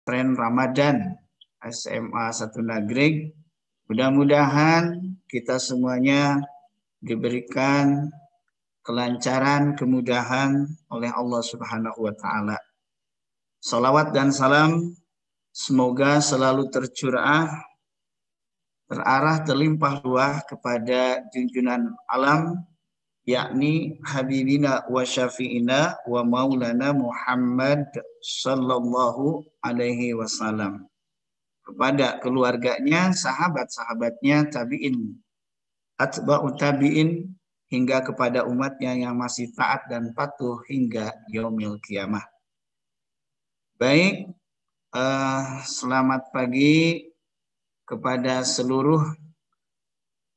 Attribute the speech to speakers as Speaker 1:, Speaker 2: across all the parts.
Speaker 1: tren Ramadan SMA 1 Nagreg. Mudah-mudahan kita semuanya diberikan kelancaran, kemudahan oleh Allah Subhanahu wa taala. Salawat dan salam semoga selalu tercurah, terarah, terlimpah ruah kepada junjungan alam, yakni Habibina wa Syafi'ina wa Maulana Muhammad sallallahu alaihi wasallam. Kepada keluarganya, sahabat-sahabatnya, tabi'in, atba'u tabi'in, hingga kepada umatnya yang masih taat dan patuh hingga yaumil kiamah. Baik, selamat pagi kepada seluruh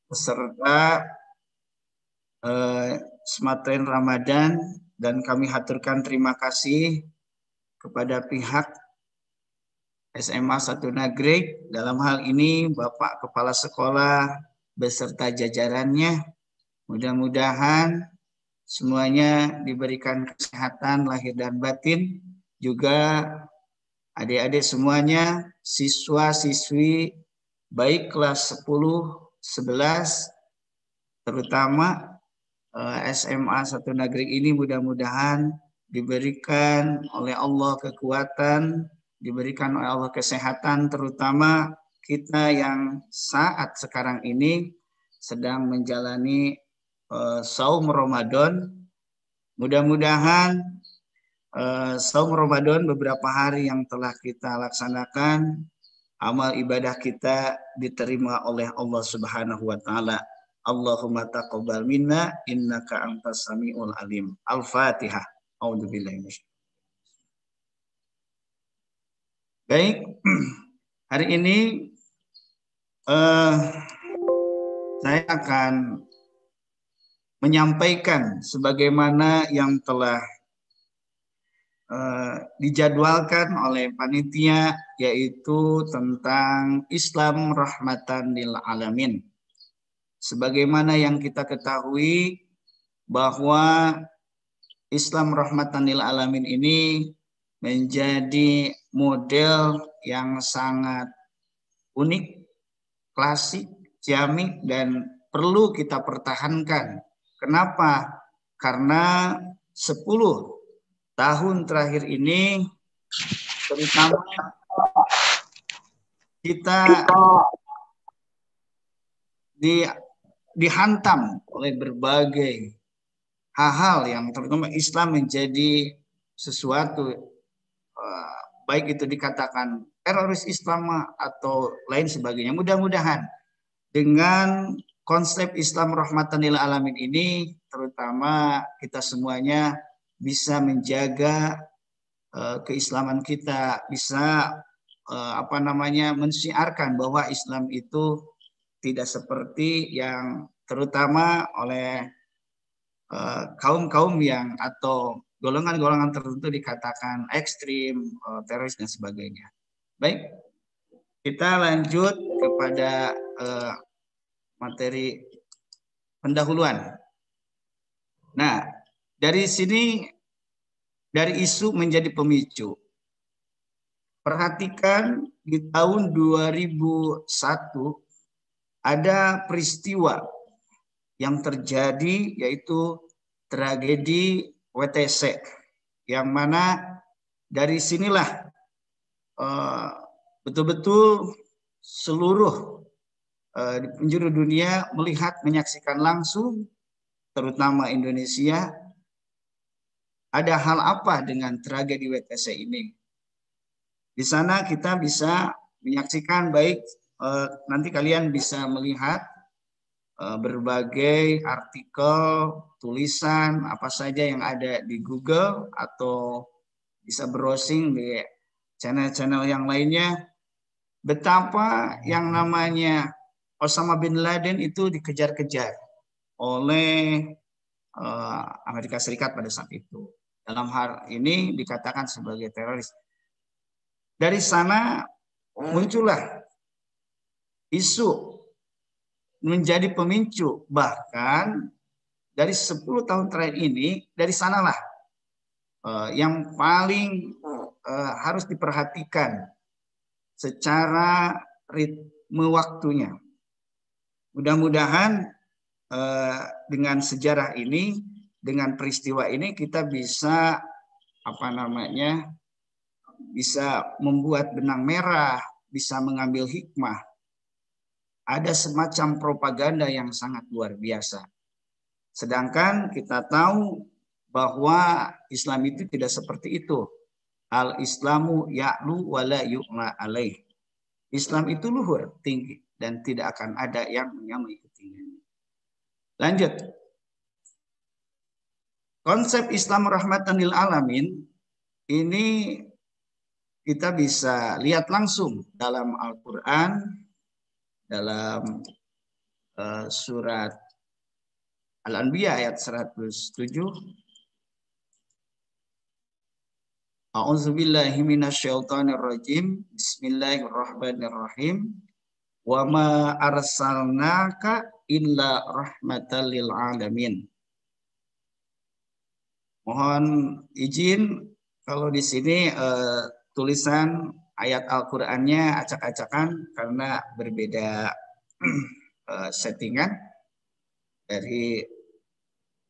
Speaker 1: peserta Smatren Ramadan, dan kami haturkan terima kasih kepada pihak SMA 1 Nagreg, dalam hal ini Bapak Kepala Sekolah beserta jajarannya. Mudah-mudahan semuanya diberikan kesehatan lahir dan batin, juga adik-adik semuanya, siswa-siswi baik kelas 10, 11, terutama SMA 1 Nagreg ini mudah-mudahan diberikan oleh Allah kekuatan, diberikan oleh Allah kesehatan, terutama kita yang saat sekarang ini sedang menjalani saum Ramadan. Mudah-mudahan saum Ramadan beberapa hari yang telah kita laksanakan, amal ibadah kita diterima oleh Allah Subhanahu wa taala. Allahumma taqabbal minna innaka antas samiul alim. Al-Fatihah. A'udzubillahi minasyaitonir rajim. Baik, hari ini saya akan menyampaikan sebagaimana yang telah dijadwalkan oleh panitia, yaitu tentang Islam rahmatan lil alamin. Sebagaimana yang kita ketahui bahwa Islam rahmatan lil alamin ini menjadi model yang sangat unik, klasik, ciamik, dan perlu kita pertahankan. Kenapa? Karena 10 tahun terakhir ini terutama kita dihantam oleh berbagai hal-hal yang terutama Islam menjadi sesuatu, baik itu dikatakan teroris Islam atau lain sebagainya. Mudah-mudahan dengan konsep Islam rahmatan lil alamin ini, terutama kita semuanya bisa menjaga keislaman kita, bisa mensiarkan bahwa Islam itu tidak seperti yang terutama oleh kaum-kaum yang atau golongan-golongan tertentu dikatakan ekstrim, teroris dan sebagainya. Baik, kita lanjut kepada materi pendahuluan. Nah, dari sini, dari isu menjadi pemicu. Perhatikan di tahun 2001 ada peristiwa yang terjadi, yaitu tragedi WTC, yang mana dari sinilah betul-betul seluruh di penjuru dunia melihat, menyaksikan langsung, terutama Indonesia, ada hal apa dengan tragedi WTC ini. Di sana kita bisa menyaksikan, baik nanti kalian bisa melihat berbagai artikel, tulisan, apa saja yang ada di Google, atau bisa browsing di channel-channel yang lainnya, betapa yang namanya Osama bin Laden itu dikejar-kejar oleh Amerika Serikat pada saat itu. Dalam hal ini dikatakan sebagai teroris. Dari sana muncullah isu menjadi pemicu, bahkan dari 10 tahun terakhir ini, dari sanalah yang paling harus diperhatikan secara ritme waktunya. Mudah-mudahan dengan sejarah ini, dengan peristiwa ini kita bisa bisa membuat benang merah, bisa mengambil hikmah. Ada semacam propaganda yang sangat luar biasa. Sedangkan kita tahu bahwa Islam itu tidak seperti itu. Al-Islamu ya'lu wa la yu'la alaih. Islam itu luhur, tinggi, dan tidak akan ada yang menyamai ketinggiannya. Lanjut. Konsep Islam rahmatan lil alamin ini kita bisa lihat langsung dalam Al-Quran, dalam surat Al-Anbiya ayat 107. A'udzubillahi minasyaitonirrajim. Bismillahirrahmanirrahim. Wa ma arsalnaka illa rahmatan lil alamin. Mohon izin kalau di sini tulisan ayat Al-Qur'annya acak-acakan karena berbeda settingan dari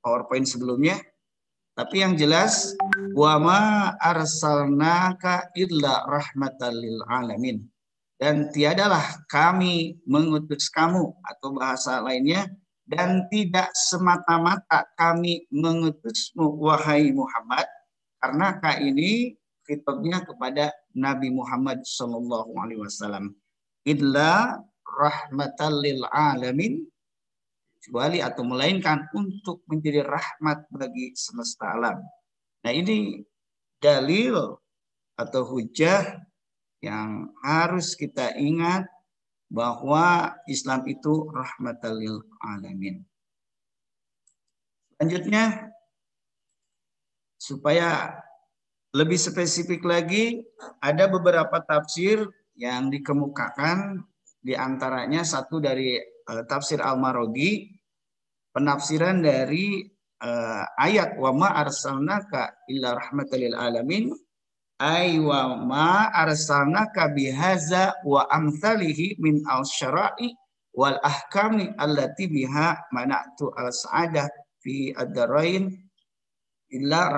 Speaker 1: PowerPoint sebelumnya. Tapi yang jelas, wa ma arsalnaka illa rahmatan lil alamin. Dan tiadalah kami mengutus kamu, atau bahasa lainnya, dan tidak semata-mata kami mengutusmu wahai Muhammad, karena ka ini khitabnya kepada Nabi Muhammad SAW. Illa rahmatan lil alamin, kecuali atau melainkan untuk menjadi rahmat bagi semesta alam. Nah, ini dalil atau hujah yang harus kita ingat bahwa Islam itu rahmatan lil alamin. Selanjutnya, supaya lebih spesifik lagi, ada beberapa tafsir yang dikemukakan, di antaranya satu dari tafsir Al-Maraghi, penafsiran dari ayat wa ma arsalnaka illa rahmatan lil alamin, ay wa ma arsalnaka bihaza wa amsalihi min al-syara'i wal ahkami allati biha mana'tu al-sa'adah fi ad-darain illa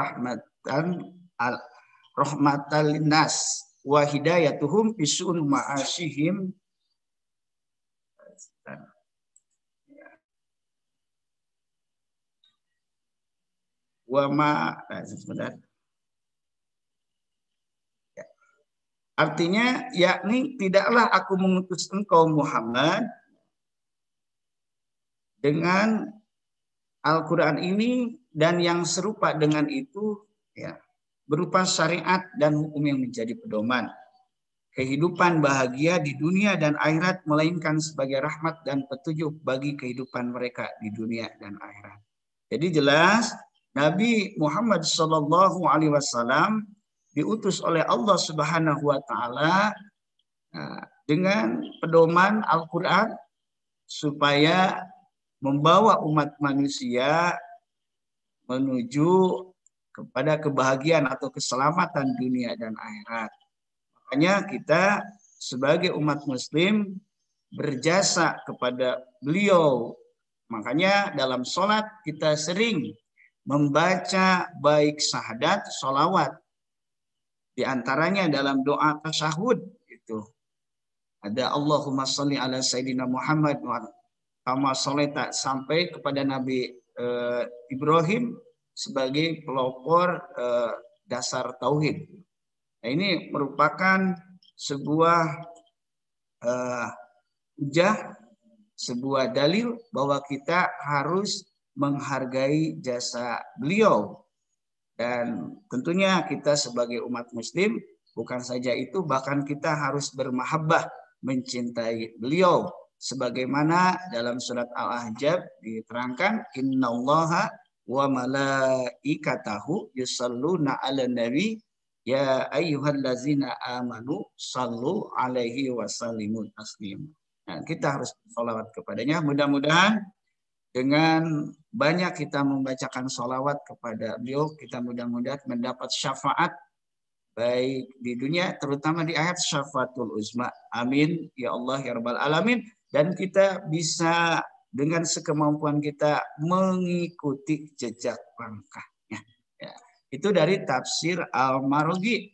Speaker 1: rahmatan linnas wa hidayatuhum fi syu'un ma'asyihim. Wa ma sebentar. Artinya, yakni tidaklah aku mengutus engkau Muhammad dengan Al-Quran ini dan yang serupa dengan itu, ya, berupa syariat dan hukum yang menjadi pedoman kehidupan bahagia di dunia dan akhirat, melainkan sebagai rahmat dan petunjuk bagi kehidupan mereka di dunia dan akhirat. Jadi jelas Nabi Muhammad SAW diutus oleh Allah Subhanahu wa taala dengan pedoman Al-Qur'an supaya membawa umat manusia menuju kepada kebahagiaan atau keselamatan dunia dan akhirat. Makanya kita sebagai umat muslim berjasa kepada beliau. Makanya dalam sholat kita sering membaca baik syahadat, sholawat. Di antaranya dalam doa tasyahud itu ada Allahumma sholli ala sayyidina Muhammad wa kama sholaita, sampai kepada Nabi Ibrahim sebagai pelopor dasar tauhid. Nah, ini merupakan sebuah hujah, sebuah dalil bahwa kita harus menghargai jasa beliau. Dan tentunya kita sebagai umat muslim, bukan saja itu, bahkan kita harus bermahabbah, mencintai beliau. Sebagaimana dalam surat Al-Ahzab diterangkan, innallaha wa malaikatahu yusalluna 'alan nabi ya ayyuhallazina amanu sallu alaihi wa sallimu taslima. Nah, kita harus sholawat kepadanya. Mudah-mudahan dengan banyak kita membacakan sholawat kepada beliau, kita mudah-mudahan mendapat syafaat baik di dunia, terutama di akhirat, syafaatul uzma. Amin ya Allah ya rabbal alamin. Dan kita bisa dengan sekemampuan kita mengikuti jejak langkahnya. Ya. Itu dari tafsir Al-Marughi.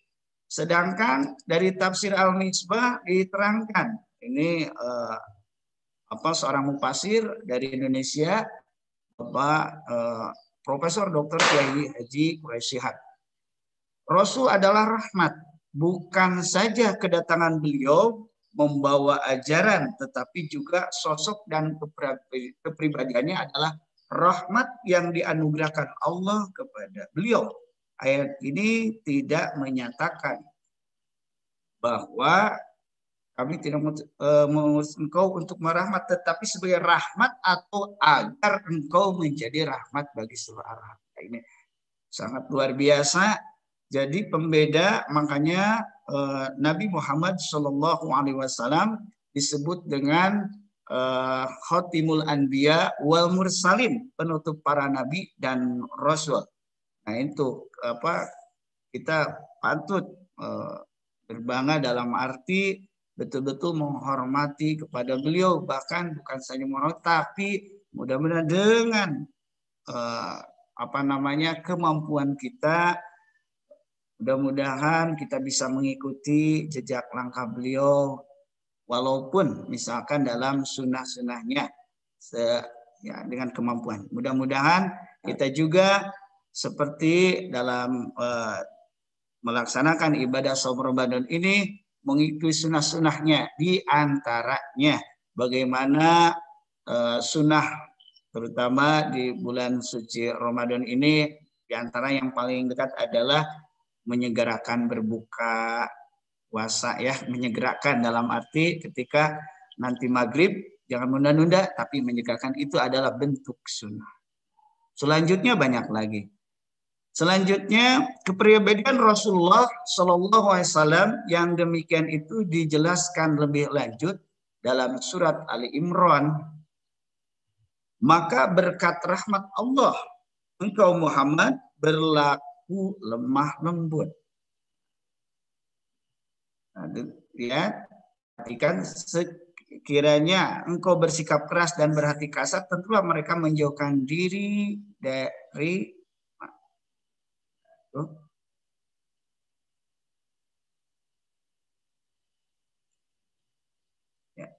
Speaker 1: Sedangkan dari tafsir Al-Misbah diterangkan, ini seorang mufasir dari Indonesia, Bapak Profesor Dr. Kiai Haji Quraisy Shihab. Rasul adalah rahmat, bukan saja kedatangan beliau membawa ajaran, tetapi juga sosok dan kepribadiannya adalah rahmat yang dianugerahkan Allah kepada beliau. Ayat ini tidak menyatakan bahwa kami tidak mengutus engkau untuk merahmat, tetapi sebagai rahmat atau agar engkau menjadi rahmat bagi seluruh alam. Ini sangat luar biasa. Jadi pembeda, makanya Nabi Muhammad SAW disebut dengan Khotimul Anbiya wal Mursalin, penutup para nabi dan rasul. Nah itu kita patut berbangga dalam arti betul-betul menghormati kepada beliau, bahkan bukan saja menghormati, tapi mudah-mudahan dengan kemampuan kita, mudah-mudahan kita bisa mengikuti jejak langkah beliau, walaupun misalkan dalam sunnah-sunnahnya dengan kemampuan. Mudah-mudahan kita juga seperti dalam melaksanakan ibadah saum Ramadan ini mengikuti sunnah-sunnahnya, di antaranya bagaimana sunnah terutama di bulan suci Ramadan ini, di antara yang paling dekat adalah menyegerakan berbuka puasa, ya, menyegerakan dalam arti ketika nanti maghrib jangan menunda-nunda, tapi menyegerakan itu adalah bentuk sunnah. Selanjutnya banyak lagi. Selanjutnya kepribadian Rasulullah SAW yang demikian itu dijelaskan lebih lanjut dalam surat Ali Imran. Maka berkat rahmat Allah engkau Muhammad berlaku lemah lembut. Nah, ya, perhatikan, sekiranya engkau bersikap keras dan berhati kasar, tentulah mereka menjauhkan diri dari ya.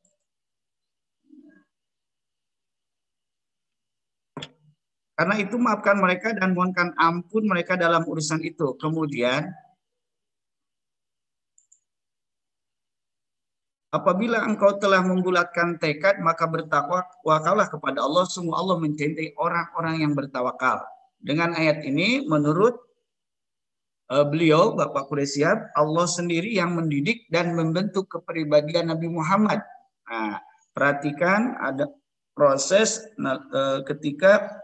Speaker 1: Karena itu maafkan mereka dan mohonkan ampun mereka dalam urusan itu. Kemudian apabila engkau telah membulatkan tekad, maka bertawakallah kepada Allah. Sungguh Allah mencintai orang-orang yang bertawakal. Dengan ayat ini, menurut beliau, Bapak Quraisy Shihab, Allah sendiri yang mendidik dan membentuk kepribadian Nabi Muhammad. Nah, perhatikan ada proses ketika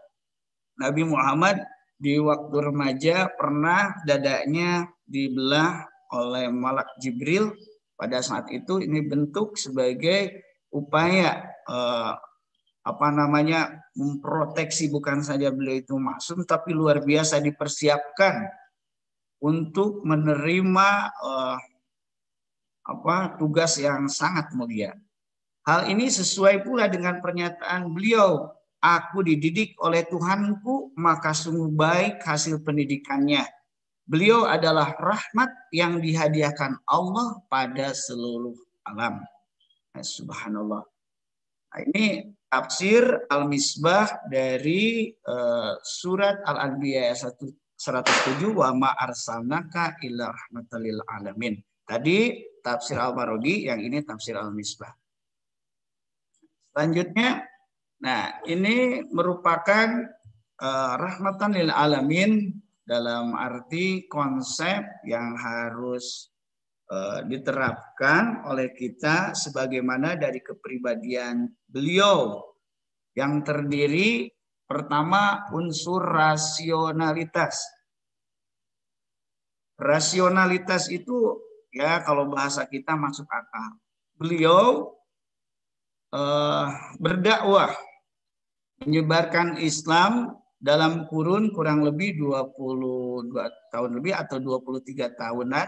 Speaker 1: Nabi Muhammad di waktu remaja pernah dadanya dibelah oleh malak Jibril. Pada saat itu ini bentuk sebagai upaya memproteksi, bukan saja beliau itu maksum, tapi luar biasa dipersiapkan untuk menerima tugas yang sangat mulia. Hal ini sesuai pula dengan pernyataan beliau, aku dididik oleh Tuhanku, maka sungguh baik hasil pendidikannya. Beliau adalah rahmat yang dihadiahkan Allah pada seluruh alam. Subhanallah. Nah, ini tafsir Al-Misbah dari surat Al-Anbiya 107, wa ma arsalnaka illa rahmatan lil alamin. Tadi tafsir Al-Marughi, yang ini tafsir Al-Misbah. Selanjutnya, nah ini merupakan rahmatan lil alamin dalam arti konsep yang harus diterapkan oleh kita sebagaimana dari kepribadian beliau yang terdiri pertama unsur rasionalitas. Rasionalitas itu ya kalau bahasa kita masuk akal. Beliau berdakwah menyebarkan Islam dalam kurun kurang lebih 22 tahun lebih atau 23 tahunan,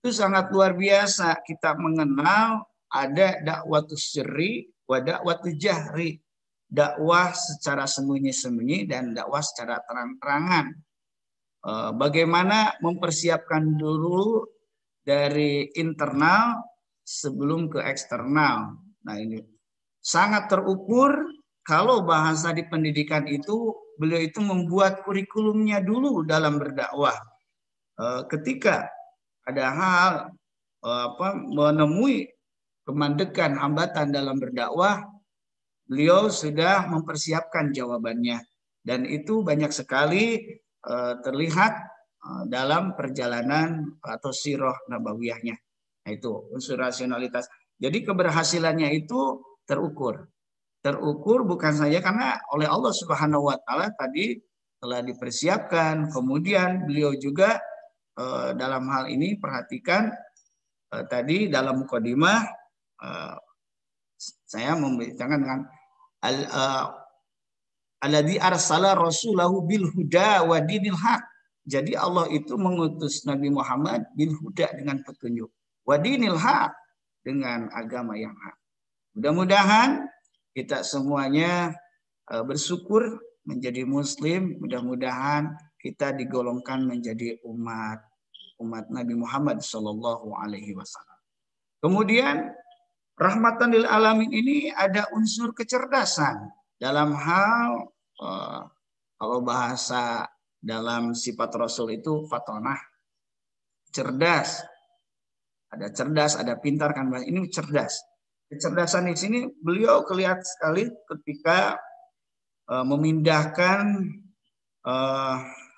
Speaker 1: itu sangat luar biasa kita mengenal ada dakwatus sirri wa dakwatus jahri, dakwah secara sembunyi-sembunyi dan dakwah secara terang-terangan. Bagaimana mempersiapkan dulu dari internal sebelum ke eksternal. Nah, ini sangat terukur. Kalau bahasa di pendidikan itu, beliau itu membuat kurikulumnya dulu dalam berdakwah. Ketika ada hal menemui kemandekan, hambatan dalam berdakwah, beliau sudah mempersiapkan jawabannya. Dan itu banyak sekali terlihat dalam perjalanan atau sirah nabawiyahnya. Nah, itu unsur rasionalitas. Jadi keberhasilannya itu terukur. Terukur bukan saja karena oleh Allah Subhanahu wa taala tadi telah dipersiapkan, kemudian beliau juga dalam hal ini perhatikan tadi dalam mukadimah saya memberitakan dengan alladzi arsala rasulahu bil huda wa dinil haq. Jadi Allah itu mengutus Nabi Muhammad bil huda dengan petunjuk, wa dinil haq dengan agama yang hak. Mudah-mudahan kita semuanya bersyukur menjadi muslim, mudah-mudahan kita digolongkan menjadi umat Nabi Muhammad Shallallahu alaihi wasallam. Kemudian rahmatan lil alamin ini ada unsur kecerdasan dalam hal kalau bahasa dalam sifat Rasul itu fatonah, cerdas. Ada cerdas, ada pintar kan, ini cerdas. Kecerdasan di sini beliau kelihatan sekali ketika memindahkan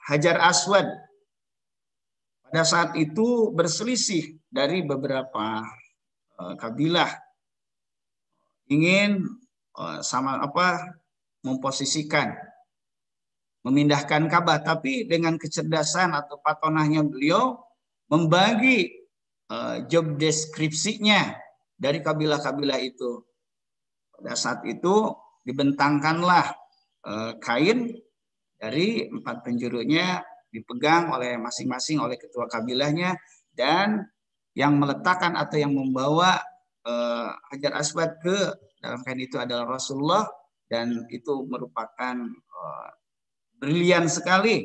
Speaker 1: Hajar Aswad. Pada saat itu berselisih dari beberapa kabilah ingin memposisikan, memindahkan Ka'bah, tapi dengan kecerdasan atau patonahnya beliau membagi job deskripsinya dari kabilah-kabilah itu. Pada saat itu dibentangkanlah kain dari 4 penjurunya dipegang oleh masing-masing oleh ketua kabilahnya, dan yang meletakkan atau yang membawa Hajar Aswad ke dalam kain itu adalah Rasulullah, dan itu merupakan brilian sekali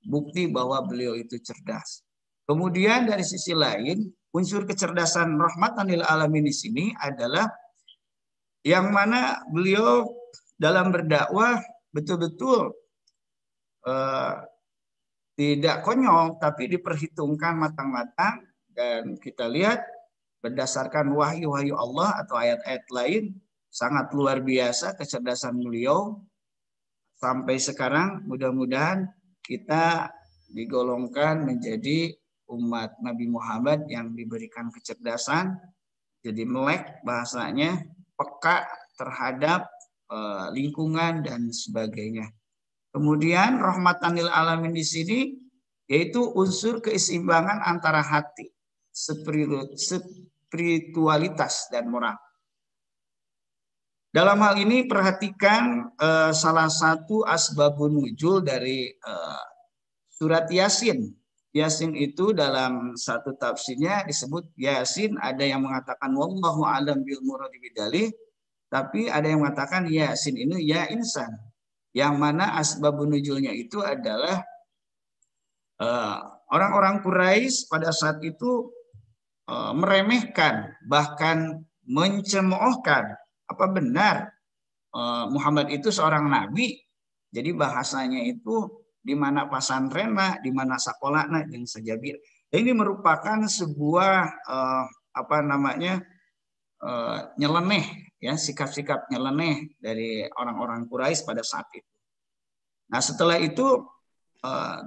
Speaker 1: bukti bahwa beliau itu cerdas. Kemudian dari sisi lain, unsur kecerdasan rahmatan lil alamin di sini adalah yang mana beliau dalam berdakwah betul-betul tidak konyol, tapi diperhitungkan matang-matang, dan kita lihat berdasarkan wahyu-wahyu Allah atau ayat-ayat lain sangat luar biasa kecerdasan beliau. Sampai sekarang mudah-mudahan kita digolongkan menjadi umat Nabi Muhammad yang diberikan kecerdasan, jadi melek bahasanya, peka terhadap lingkungan dan sebagainya. Kemudian rahmatan lil alamin di sini yaitu unsur keseimbangan antara hati, spiritualitas dan moral. Dalam hal ini perhatikan salah satu asbabun nuzul dari surat Yasin. Yasin itu dalam satu tafsirnya disebut Yasin, ada yang mengatakan wallahu a'lam bil muradi bidzalik, tapi ada yang mengatakan Yasin ini ya insan. Yang mana asbabun nuzulnya itu adalah orang-orang Quraisy pada saat itu meremehkan, bahkan mencemoohkan, apa benar Muhammad itu seorang nabi? Jadi bahasanya itu di mana pasantrenna, di mana sakolana dan sajabir. Ini merupakan sebuah nyeleneh, ya, sikap-sikap nyeleneh dari orang-orang Quraisy pada saat itu. Nah, setelah itu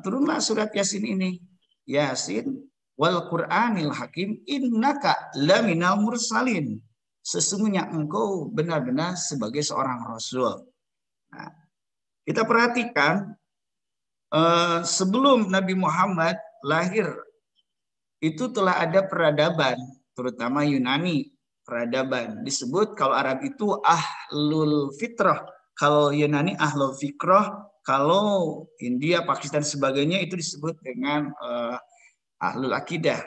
Speaker 1: turunlah surat Yasin ini. Yasin wal Qur'anil Hakim innaka laminal mursalin. Sesungguhnya engkau benar-benar sebagai seorang rasul. Nah, kita perhatikan sebelum Nabi Muhammad lahir itu telah ada peradaban, terutama Yunani. Peradaban disebut kalau Arab itu ahlul fitrah, kalau Yunani ahlul fikrah, Kalau India, Pakistan sebagainya itu disebut dengan ahlul akidah.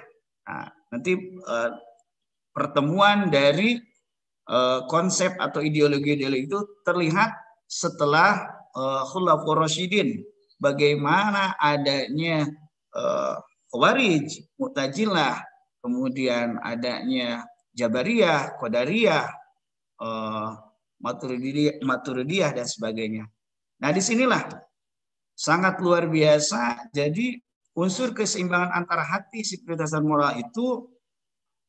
Speaker 1: Nah, nanti pertemuan dari konsep atau ideologi-ideologi itu terlihat setelah Khulafaur Rasyidin. Bagaimana adanya Khawarij, Mu'tazilah, kemudian adanya Jabariyah, Qadariyah, Maturidiyah dan sebagainya. Nah, disinilah sangat luar biasa. Jadi unsur keseimbangan antara hati, spiritualitas dan moral itu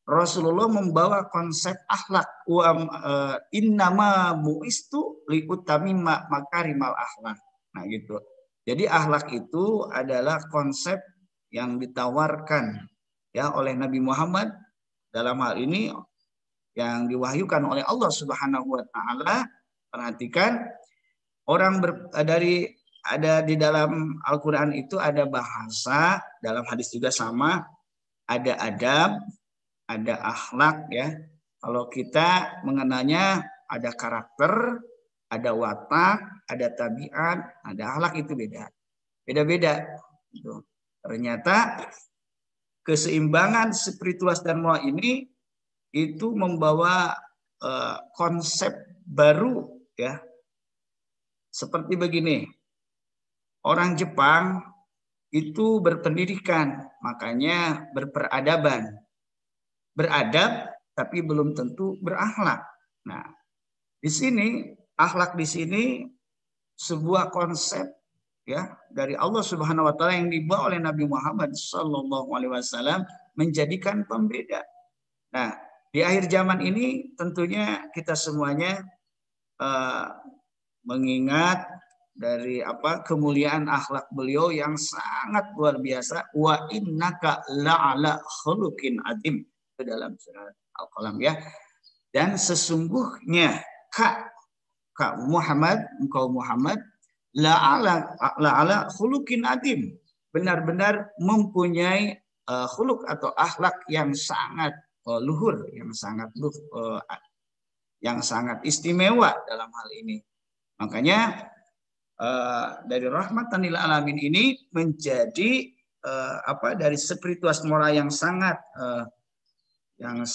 Speaker 1: Rasulullah membawa konsep akhlak. Innama bu'istu liutamimma makarimal akhlak. Nah, gitu. Jadi akhlak itu adalah konsep yang ditawarkan ya oleh Nabi Muhammad dalam hal ini yang diwahyukan oleh Allah Subhanahu wa taala. Perhatikan, orang ada di dalam Al-Qur'an itu ada bahasa, dalam hadis juga sama, ada adab, ada akhlak ya. Kalau kita mengenalnya ada karakter, ada watak, ada tabiat, ada akhlak, itu beda. Beda-beda. Ternyata keseimbangan spiritualitas dan moral ini itu membawa konsep baru ya. Seperti begini. Orang Jepang itu berpendidikan, makanya berperadaban. Beradab tapi belum tentu berakhlak. Nah, di sini akhlak di sini sebuah konsep ya dari Allah Subhanahu wa taala yang dibawa oleh Nabi Muhammad sallallahu alaihi wasallam menjadikan pembeda. Nah, di akhir zaman ini tentunya kita semuanya mengingat dari kemuliaan akhlak beliau yang sangat luar biasa. Wa innaka la'ala khuluqin adzim, itu dalam surat Al-Qalam ya. Dan sesungguhnya Kak Muhammad, engkau Muhammad, la'ala khuluqin adzim, benar-benar mempunyai khuluq atau akhlak yang sangat luhur, yang sangat istimewa dalam hal ini. Makanya dari rahmatan lil alamin ini menjadi dari spiritualitas moral yang sangat yang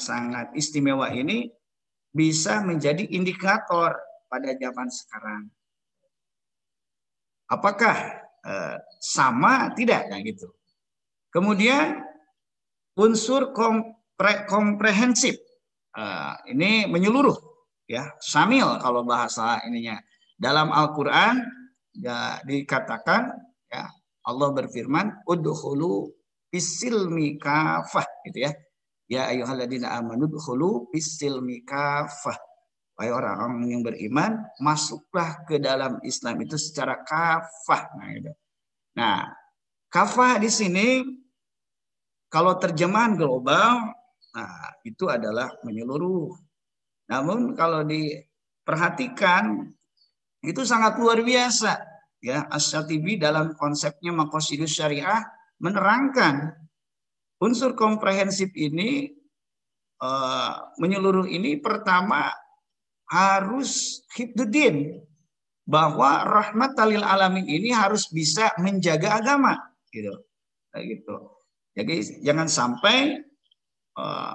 Speaker 1: sangat istimewa ini bisa menjadi indikator pada zaman sekarang. Apakah sama? Tidak, nah gitu. Kemudian unsur komprehensif ini menyeluruh ya, syamil kalau bahasa ininya. Dalam Al-Qur'an ya dikatakan ya, Allah berfirman udkhulu bisilmi kafah gitu ya. Ya ayyuhalladzina amanu udkhulu bisilmi kafah. Wahai orang-orang yang beriman, masuklah ke dalam Islam itu secara kafah. Nah, gitu. Nah, kafah di sini kalau terjemahan global, nah itu adalah menyeluruh. Namun kalau diperhatikan itu sangat luar biasa ya. Asy-Syatibi dalam konsepnya Maqasidus Syariah menerangkan unsur komprehensif ini menyeluruh ini pertama harus hifdzuddin, bahwa rahmatan lil alamin ini harus bisa menjaga agama gitu. Kayak gitu. Jadi jangan sampai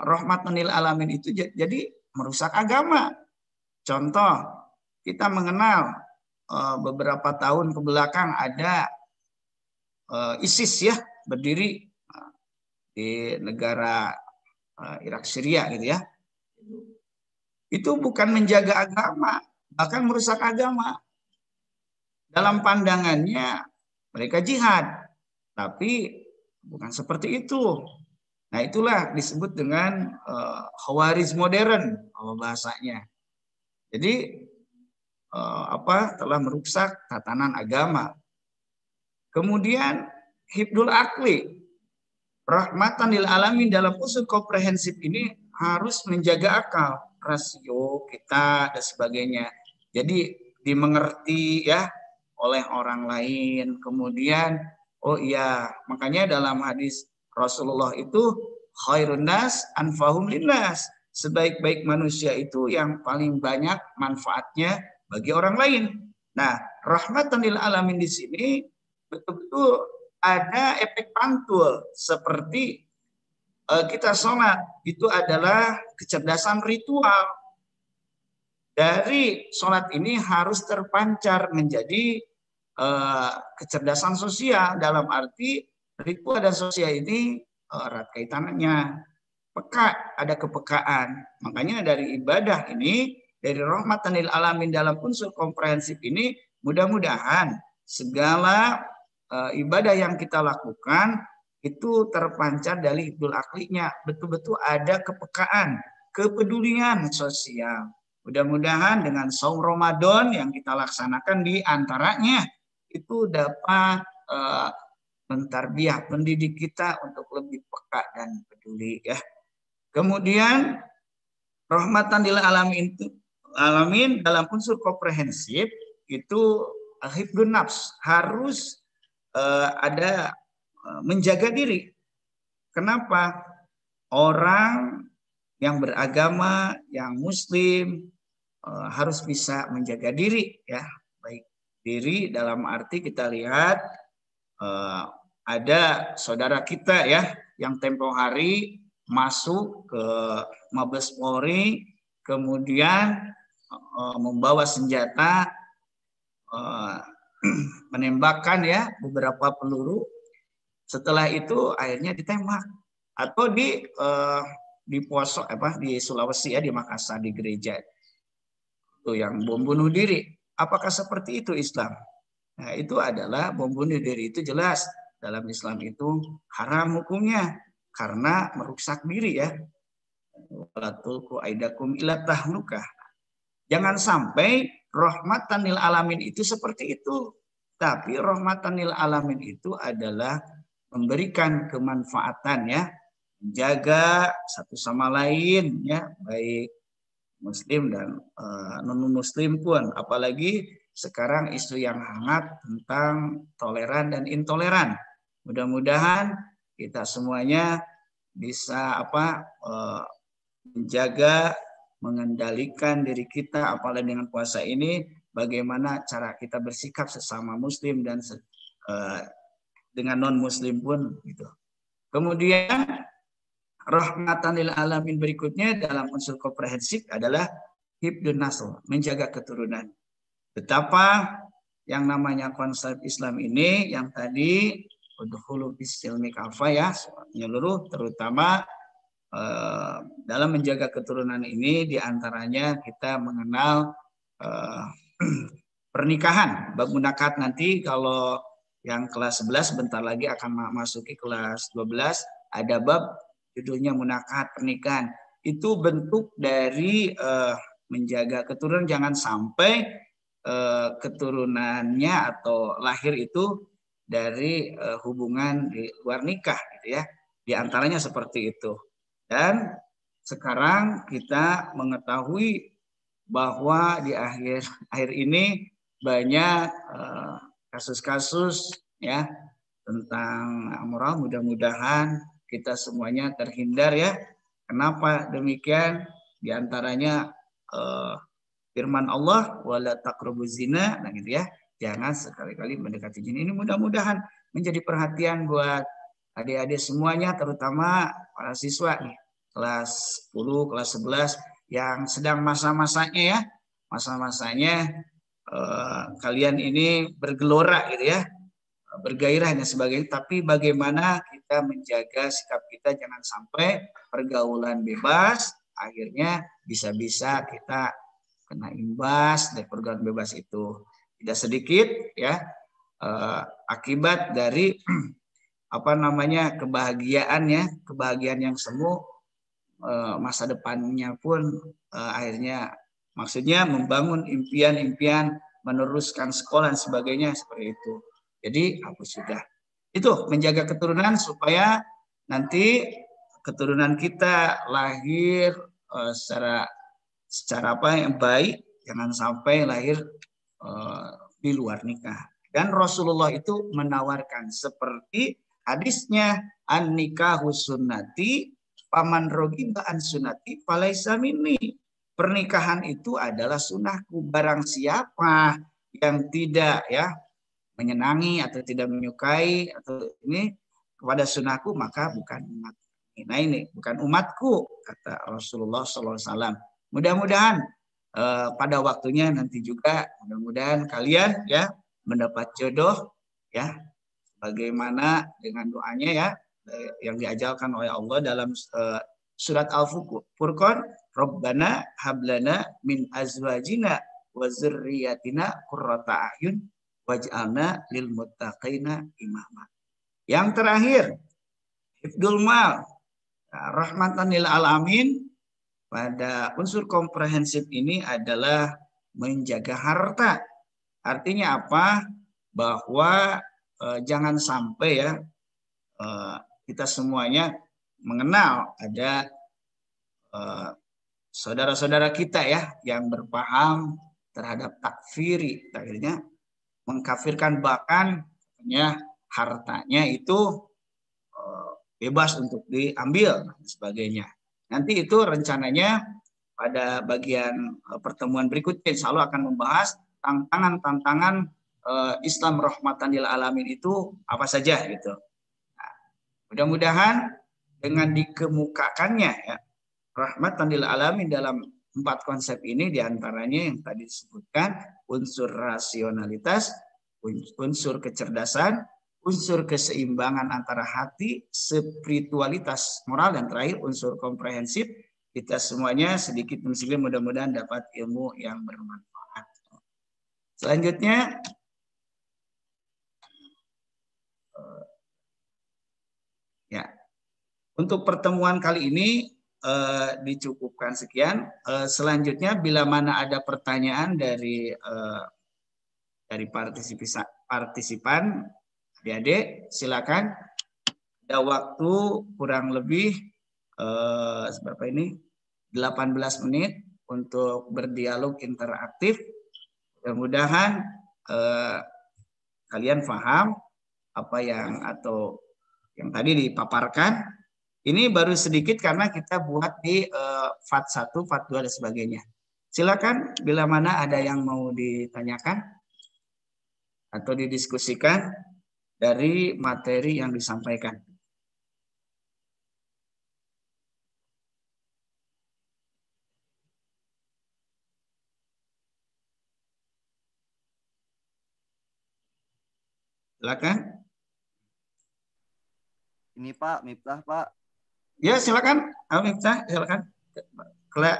Speaker 1: rahmatan lil alamin itu jadi merusak agama. Contoh, kita mengenal beberapa tahun ke belakang ada ISIS ya, berdiri di negara Irak, Syria gitu ya. Itu bukan menjaga agama, bahkan merusak agama. Dalam pandangannya mereka jihad, tapi bukan seperti itu. Nah, itulah disebut dengan Khawarij modern kalau bahasanya. Jadi telah merusak tatanan agama. Kemudian hifdzul akli, rahmatan lil alamin dalam unsur komprehensif ini harus menjaga akal, rasio kita dan sebagainya. Jadi dimengerti ya oleh orang lain. Kemudian oh iya, makanya dalam hadis Rasulullah itu khairun nas anfahum linnas. Sebaik-baik manusia itu yang paling banyak manfaatnya bagi orang lain. Nah, rahmatan lil alamin di sini betul-betul ada efek pantul seperti kita sholat itu adalah kecerdasan ritual. Dari sholat ini harus terpancar menjadi kecerdasan sosial, dalam arti ritual dan sosial ini erat kaitannya. Peka, ada kepekaan. Makanya dari ibadah ini, dari rahmatan lil alamin dalam unsur komprehensif ini, mudah-mudahan segala ibadah yang kita lakukan itu terpancar dari hibdul aklinya. Betul-betul ada kepekaan, kepedulian sosial. Mudah-mudahan dengan saum Ramadan yang kita laksanakan di antaranya itu dapat mentarbiah, mendidik kita untuk lebih peka dan peduli ya. Kemudian rahmatan lil alamin dalam unsur komprehensif itu hifdzun nafs, harus ada menjaga diri. Kenapa? Orang yang beragama, yang muslim harus bisa menjaga diri ya. Baik diri dalam arti kita lihat ada saudara kita ya yang tempo hari masuk ke Mabes Polri, kemudian membawa senjata, menembakkan ya beberapa peluru. Setelah itu akhirnya ditembak atau di Poso di Sulawesi ya, di Makassar di gereja itu yang bom bunuh diri. Apakah seperti itu Islam? Nah, itu adalah bom bunuh diri, itu jelas dalam Islam itu haram hukumnya karena merusak diri ya. Wala tulqu aidakum ila tahlukah. Jangan sampai rahmatan lil alamin itu seperti itu. Tapi rahmatan lil alamin itu adalah memberikan kemanfaatan ya, menjaga satu sama lain ya, baik muslim dan non muslim pun, apalagi sekarang isu yang hangat tentang toleran dan intoleran. Mudah-mudahan kita semuanya bisa menjaga, mengendalikan diri kita, apalagi dengan puasa ini, bagaimana cara kita bersikap sesama muslim dan dengan non muslim pun gitu. Kemudian rahmatan lil alamin berikutnya dalam unsur komprehensif adalah hifdzun nasl, menjaga keturunan. Betapa yang namanya konsep Islam ini yang tadi udkhulu fis-silmi kafah ya, menyeluruh, terutama dalam menjaga keturunan ini diantaranya kita mengenal pernikahan, bab munakat. Nanti kalau yang kelas 11 bentar lagi akan masuki kelas 12, ada bab judulnya munakat, pernikahan. Itu bentuk dari menjaga keturunan, jangan sampai keturunannya atau lahir itu dari hubungan di luar nikah gitu ya. Di antaranya seperti itu. Dan sekarang kita mengetahui bahwa di akhir ini banyak kasus-kasus ya tentang moral. Mudah-mudahan kita semuanya terhindar ya. Kenapa demikian? Di antaranya firman Allah, wala taqrabuz zina, nah gitu ya. Jangan sekali-kali mendekati zina. Ini mudah-mudahan menjadi perhatian buat adik-adik semuanya, terutama para siswa nih, kelas 10, kelas 11 yang sedang masa-masanya ya. Masa-masanya kalian ini bergelora gitu ya, bergairah dan sebagainya, tapi bagaimana kita menjaga sikap kita jangan sampai pergaulan bebas akhirnya bisa-bisa kita kena imbas dari pergaulan bebas itu. Tidak sedikit ya akibat dari kebahagiaan yang semu, masa depannya pun akhirnya maksudnya membangun impian-impian, meneruskan sekolah dan sebagainya seperti itu. Jadi hapus sudah. Itu menjaga keturunan supaya nanti keturunan kita lahir secara yang baik, jangan sampai lahir di luar nikah. Dan Rasulullah itu menawarkan seperti hadisnya, an nikahu sunnati paman rogiba an sunnati falaisa minni. pernikahan itu adalah sunnahku. Barang siapa yang tidak ya menyenangi atau tidak menyukai atau ini kepada sunnahku, maka bukan umat. Nah ini bukan umatku, kata Rasulullah SAW. Mudah-mudahan pada waktunya nanti juga, mudah-mudahan kalian ya mendapat jodoh ya, bagaimana dengan doanya ya yang diajarkan oleh Allah dalam surat Al-Furqan, Rabbana hablana min azwajina wa dzurriyyatina qurrata a'yun waj'alna lil muttaqina imama. Yang terakhir, hifdzul mal, rahmatan lil alamin. Pada unsur komprehensif ini adalah menjaga harta. Artinya apa? Bahwa jangan sampai ya kita semuanya mengenal ada saudara-saudara kita ya yang berpaham terhadap takfiri, akhirnya mengkafirkan, bahkan ya hartanya itu bebas untuk diambil dan sebagainya. Nanti itu rencananya pada bagian pertemuan berikutnya insya Allah akan membahas tantangan-tantangan Islam rahmatan lil alamin itu apa saja gitu. Nah, mudah-mudahan dengan dikemukakannya ya rahmatan lil alamin dalam 4 konsep ini, diantaranya yang tadi disebutkan unsur rasionalitas, unsur kecerdasan, unsur keseimbangan antara hati, spiritualitas moral, dan terakhir unsur komprehensif. Kita semuanya sedikit demi sedikit mudah-mudahan dapat ilmu yang bermanfaat. Selanjutnya ya, untuk pertemuan kali ini dicukupkan sekian. Selanjutnya bila mana ada pertanyaan dari partisipan, adik-adik silakan. Ada waktu kurang lebih seberapa ini 18 menit untuk berdialog interaktif. Mudah-mudahan kalian paham apa yang atau yang tadi dipaparkan. Ini baru sedikit karena kita buat di FAT 1, FAT 2 dan sebagainya. Silakan bila mana ada yang mau ditanyakan atau didiskusikan dari materi yang disampaikan. Silakan.
Speaker 2: Ini Pak, Miftah Pak.
Speaker 1: Ya silakan, Miftah, silakan.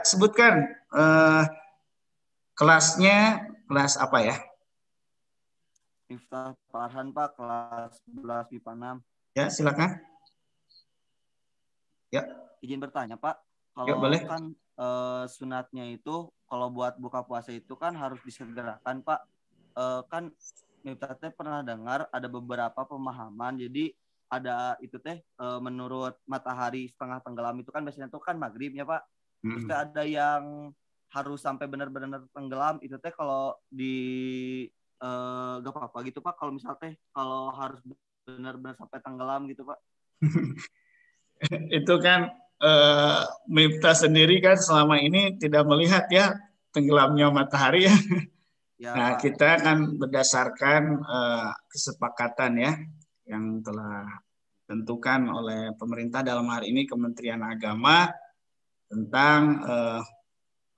Speaker 1: Sebutkan kelasnya, kelas apa ya?
Speaker 2: Miftah Farhan Pak, kelas 11 MIPA 6.
Speaker 1: Ya silakan. Ya.
Speaker 2: Izin bertanya Pak, kalau
Speaker 1: ya, boleh.
Speaker 2: kan sunatnya itu kalau buat buka puasa itu kan harus disegerakan Pak. Kan Miftah teh pernah dengar ada beberapa pemahaman, jadi ada itu teh menurut matahari setengah tenggelam itu kan biasanya tuh kan maghribnya Pak. Terus teh ada yang harus sampai benar-benar tenggelam itu teh kalau di gak apa-apa gitu Pak kalau misal teh kalau harus benar-benar sampai tenggelam gitu Pak.
Speaker 1: Itu kan Miftah sendiri kan selama ini tidak melihat ya tenggelamnya matahari ya. Ya nah Pak, kita kan berdasarkan kesepakatan ya yang telah ditentukan oleh pemerintah, dalam hari ini Kementerian Agama, tentang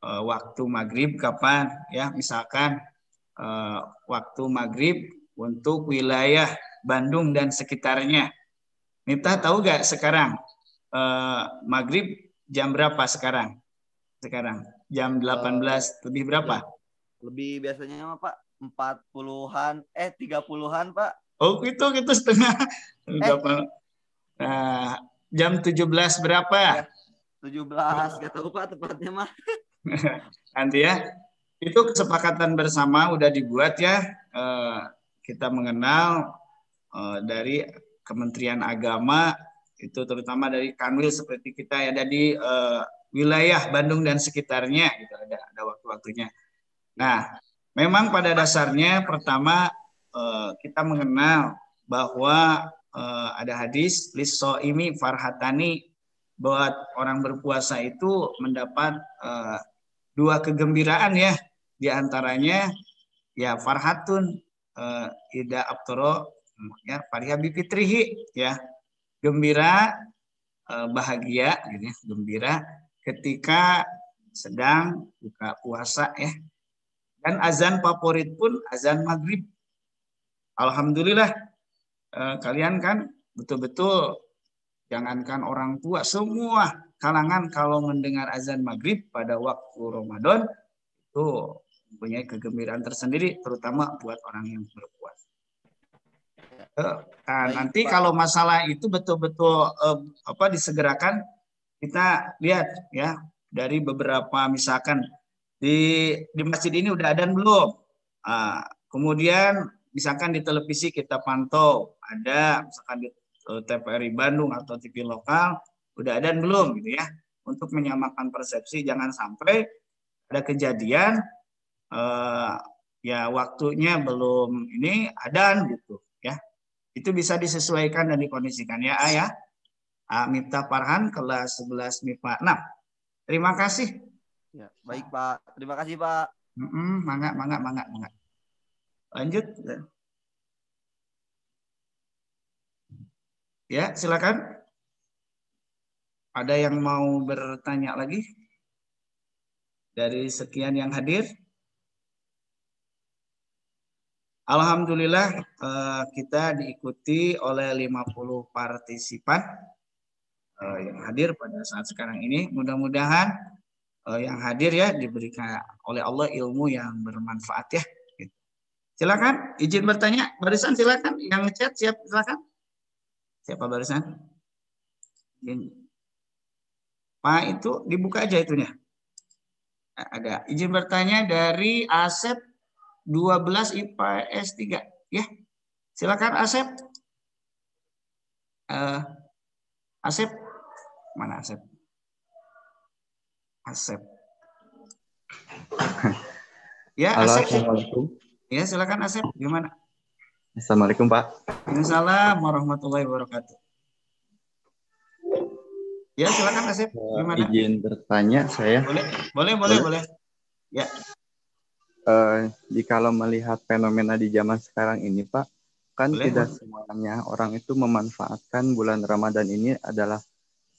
Speaker 1: waktu maghrib kapan ya, misalkan waktu maghrib untuk wilayah Bandung dan sekitarnya. Miftah tahu gak sekarang maghrib jam berapa sekarang? Sekarang jam 18 lebih berapa?
Speaker 2: Lebih biasanya Pak 40-an 30-an Pak.
Speaker 1: Oh itu setengah. Nah, jam 17 berapa?
Speaker 2: Ya, 17 gak tahu Pak tepatnya mah.
Speaker 1: Nanti ya. Itu kesepakatan bersama udah dibuat ya. Kita mengenal dari Kementerian Agama itu, terutama dari Kanwil seperti kita ya, ada di wilayah Bandung dan sekitarnya gitu, ada waktu-waktunya. Nah, memang pada dasarnya pertama kita mengenal bahwa ada hadis lis-shaimi farhatani, buat orang berpuasa itu mendapat dua kegembiraan ya, di antaranya ya farhatun ida abtoro ya fariha bifitrihi ya, gembira bahagia gitu ya, gembira ketika sedang buka puasa ya. Dan azan favorit pun azan maghrib. Alhamdulillah kalian kan betul-betul jangankan orang tua, semua kalangan kalau mendengar azan maghrib pada waktu Ramadan itu mempunyai kegembiraan tersendiri, terutama buat orang yang berpuasa. Nah,
Speaker 2: Baik,
Speaker 1: nanti
Speaker 2: Pak.
Speaker 1: kalau masalah itu betul-betul disegerakan, kita lihat ya dari beberapa misalkan di masjid ini udah adzan belum? Kemudian misalkan di televisi kita pantau ada misalkan di TVRI Bandung atau TV lokal udah adzan belum gitu ya, untuk menyamakan persepsi jangan sampai ada kejadian ya waktunya belum ini adzan gitu ya. Itu bisa disesuaikan dan dikondisikan ya Ayah. Miftah Farhan kelas 11 MIPA 6. Terima kasih.
Speaker 2: Ya, baik Pak. Terima kasih Pak.
Speaker 1: Mangga. Lanjut. Ya, silakan. Ada yang mau bertanya lagi? Dari sekian yang hadir. Alhamdulillah kita diikuti oleh 50 partisipan yang hadir pada saat sekarang ini. Mudah-mudahan yang hadir ya diberikan oleh Allah ilmu yang bermanfaat ya. Silakan, izin bertanya, barisan silakan. Yang ngechat siap silakan. Siapa barisan? Pak itu dibuka aja itunya. Ada izin bertanya dari Asep 12 IPS 3 ya. Silakan Asep. Asep mana Asep? Asep. Ya,
Speaker 3: Halo,
Speaker 1: Asep.
Speaker 3: Assalamualaikum.
Speaker 1: Ya, silakan Asep. Gimana?
Speaker 3: Assalamualaikum, Pak.
Speaker 1: Waalaikumsalam warahmatullahi wabarakatuh. Ya, silakan Asep. Gimana?
Speaker 3: Izin bertanya saya.
Speaker 1: Boleh. Ya.
Speaker 3: Jikalau melihat fenomena di zaman sekarang ini, Pak, kan
Speaker 1: Boleh.
Speaker 3: tidak semuanya orang itu memanfaatkan bulan Ramadan ini adalah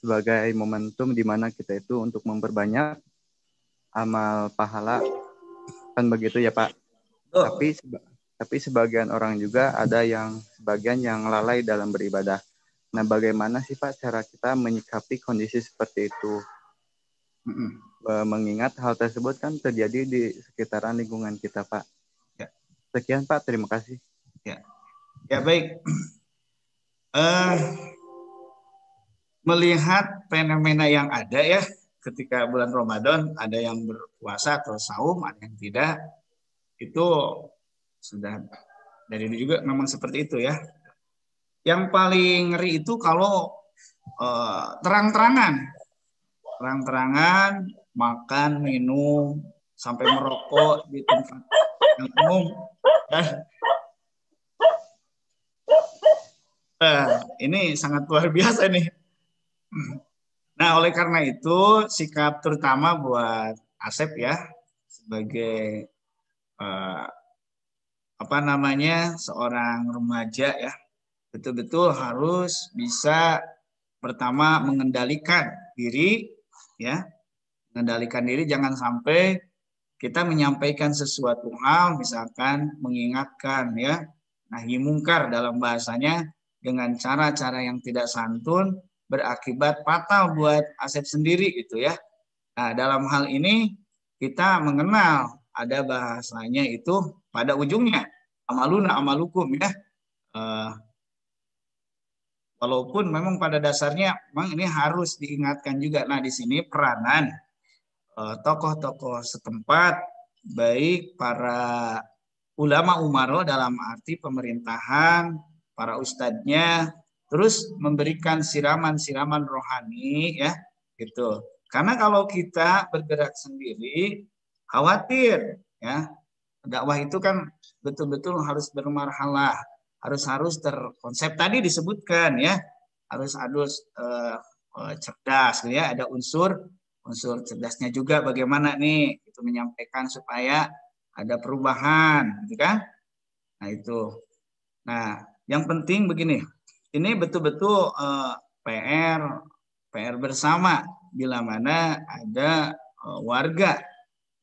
Speaker 3: sebagai momentum di mana kita itu untuk memperbanyak amal pahala, kan begitu ya Pak? Tapi sebagian orang juga ada yang sebagian yang lalai dalam beribadah. Nah, bagaimana sih Pak cara kita menyikapi kondisi seperti itu? Mengingat hal tersebut kan terjadi di sekitaran lingkungan kita, Pak.
Speaker 1: Ya.
Speaker 3: Sekian Pak, terima kasih.
Speaker 1: Ya baik. Melihat fenomena yang ada ya ketika bulan Ramadan, ada yang berpuasa atau saum, ada yang tidak, itu sudah dari dulu juga memang seperti itu ya. Yang paling ngeri itu kalau terang-terangan makan, minum, sampai merokok di tempat yang umum. Ini sangat luar biasa nih. Nah, oleh karena itu sikap terutama buat Asep ya sebagai seorang remaja ya, betul-betul harus bisa pertama mengendalikan diri ya. Mengendalikan diri, jangan sampai kita menyampaikan sesuatu hal misalkan mengingatkan ya nahi mungkar dalam bahasanya dengan cara-cara yang tidak santun berakibat fatal buat Asep sendiri gitu ya. Nah, dalam hal ini kita mengenal ada bahasanya itu pada ujungnya amaluna amalukum ya. Walaupun memang pada dasarnya memang ini harus diingatkan juga. Nah, di sini peranan tokoh-tokoh setempat, baik para ulama umaro dalam arti pemerintahan, para ustadznya, terus memberikan siraman-siraman rohani ya, gitu. Karena kalau kita bergerak sendiri, khawatir ya. Dakwah itu kan betul-betul harus bermarhalah, harus terkonsep tadi disebutkan ya, harus cerdas gitu ya, ada unsur cerdasnya juga bagaimana nih gitu. gitu menyampaikan supaya ada perubahan, gitu kan? Nah itu. Nah yang penting begini, ini betul-betul PR bersama bila mana ada warga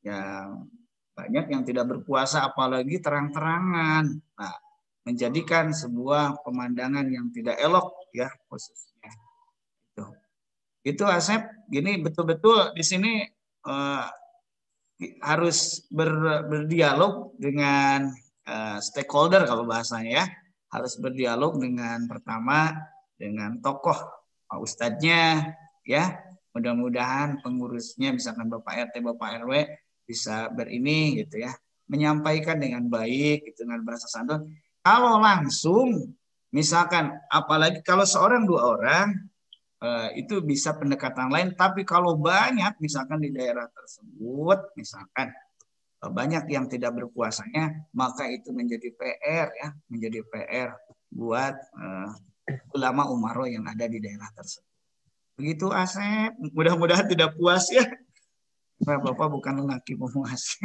Speaker 1: yang banyak yang tidak berpuasa apalagi terang-terangan. Nah, menjadikan sebuah pemandangan yang tidak elok ya khususnya. Itu Asep, gini betul-betul di sini harus berdialog dengan stakeholder kalau bahasanya ya. Harus berdialog dengan pertama dengan tokoh ustadznya ya. Mudah-mudahan pengurusnya misalkan Bapak RT, Bapak RW bisa berini gitu ya. Menyampaikan dengan baik gitu, dengan bahasa santun. Kalau langsung misalkan apalagi kalau seorang dua orang itu bisa pendekatan lain, tapi kalau banyak misalkan di daerah tersebut misalkan banyak yang tidak berpuasanya, maka itu menjadi PR ya, menjadi PR buat ulama umaro yang ada di daerah tersebut. Begitu Asep, mudah-mudahan tidak puas ya. Bapak bukan lelaki pemuas.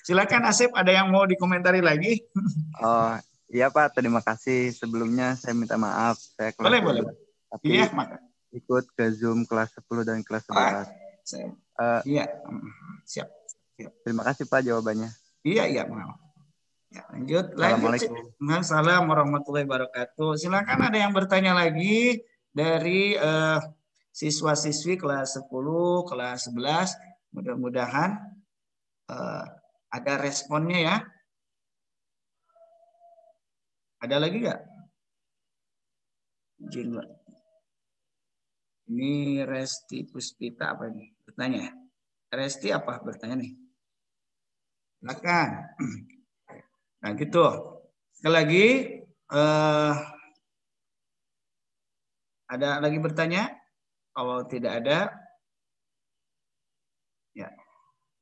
Speaker 1: Silakan Asep, ada yang mau dikomentari lagi?
Speaker 3: Oh iya Pak, terima kasih. Sebelumnya saya minta maaf, saya kelas
Speaker 1: Boleh.
Speaker 3: 11, tapi
Speaker 1: Iya, maka.
Speaker 3: ikut ke Zoom kelas 10 dan kelas 11.
Speaker 1: Iya, siap.
Speaker 3: Terima kasih Pak jawabannya.
Speaker 1: Iya, mau. Ya, lanjut.
Speaker 3: Assalamualaikum.
Speaker 1: Assalamualaikum warahmatullahi wabarakatuh. Silakan ada yang bertanya lagi dari siswa-siswi kelas 10, kelas 11. Mudah-mudahan ada responnya ya. Ada lagi nggak? Ini Resti Puspita apa ini? Bertanya. Resti apa bertanya nih? Silakan. Nah gitu. Sekali lagi ada lagi bertanya? Kalau tidak ada, ya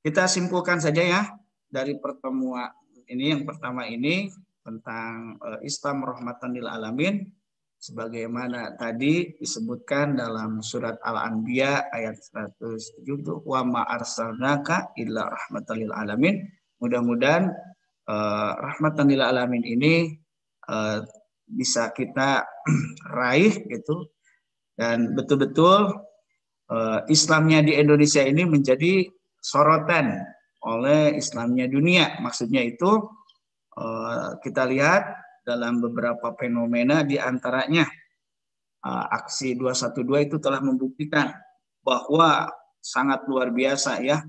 Speaker 1: kita simpulkan saja ya dari pertemuan ini. Yang pertama ini tentang Islam rahmatan lil alamin, sebagaimana tadi disebutkan dalam surat Al-Anbiya ayat 107, wa ma arsalnaka illa rahmatan lil alamin. Mudah-mudahan rahmatan lil alamin ini bisa kita raih gitu, dan betul-betul Islamnya di Indonesia ini menjadi sorotan oleh Islamnya dunia. Maksudnya itu kita lihat dalam beberapa fenomena, di antaranya aksi 212 itu telah membuktikan bahwa sangat luar biasa ya.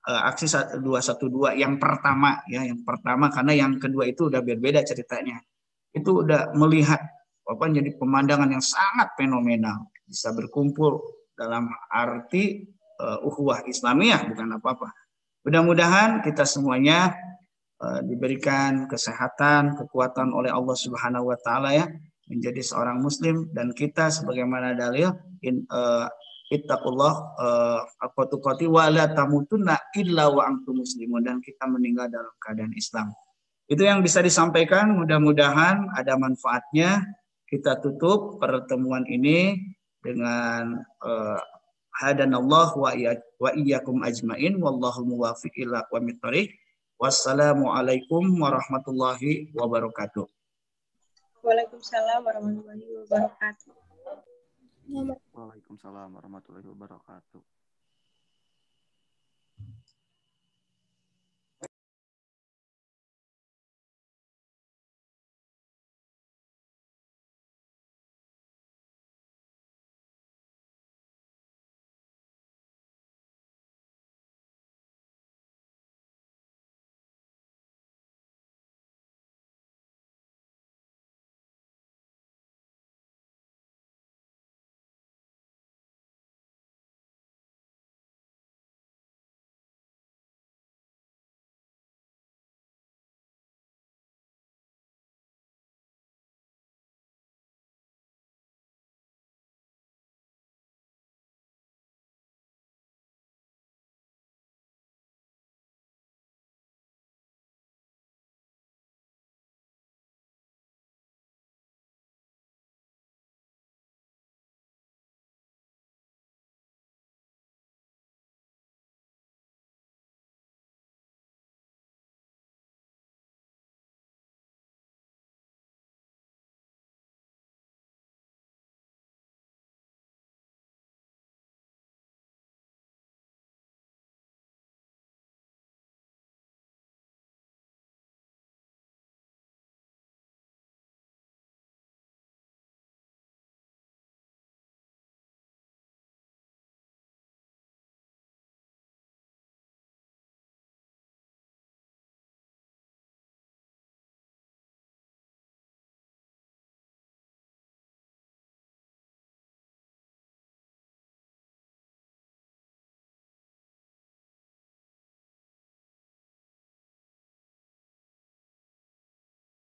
Speaker 1: Aksi 212 yang pertama ya, yang pertama, karena yang kedua itu udah berbeda ceritanya. Itu udah melihat apa jadi pemandangan yang sangat fenomenal, bisa berkumpul dalam arti ukhuwah Islamiyah, bukan apa-apa. Mudah-mudahan kita semuanya diberikan kesehatan, kekuatan oleh Allah Subhanahu wa taala ya, menjadi seorang muslim, dan kita sebagaimana dalil ittaqullah haqqa tuqatih wa la tamutunna illa wa antum muslimun, dan kita meninggal dalam keadaan Islam. Itu yang bisa disampaikan, mudah-mudahan ada manfaatnya. Kita tutup pertemuan ini dengan hadanallah wa iyyakum ajmain wallahu muwaffiq ila aqwamit thoriq. Wassalamualaikum warahmatullahi wabarakatuh.
Speaker 4: Waalaikumsalam warahmatullahi wabarakatuh.
Speaker 2: Waalaikumsalam warahmatullahi wabarakatuh.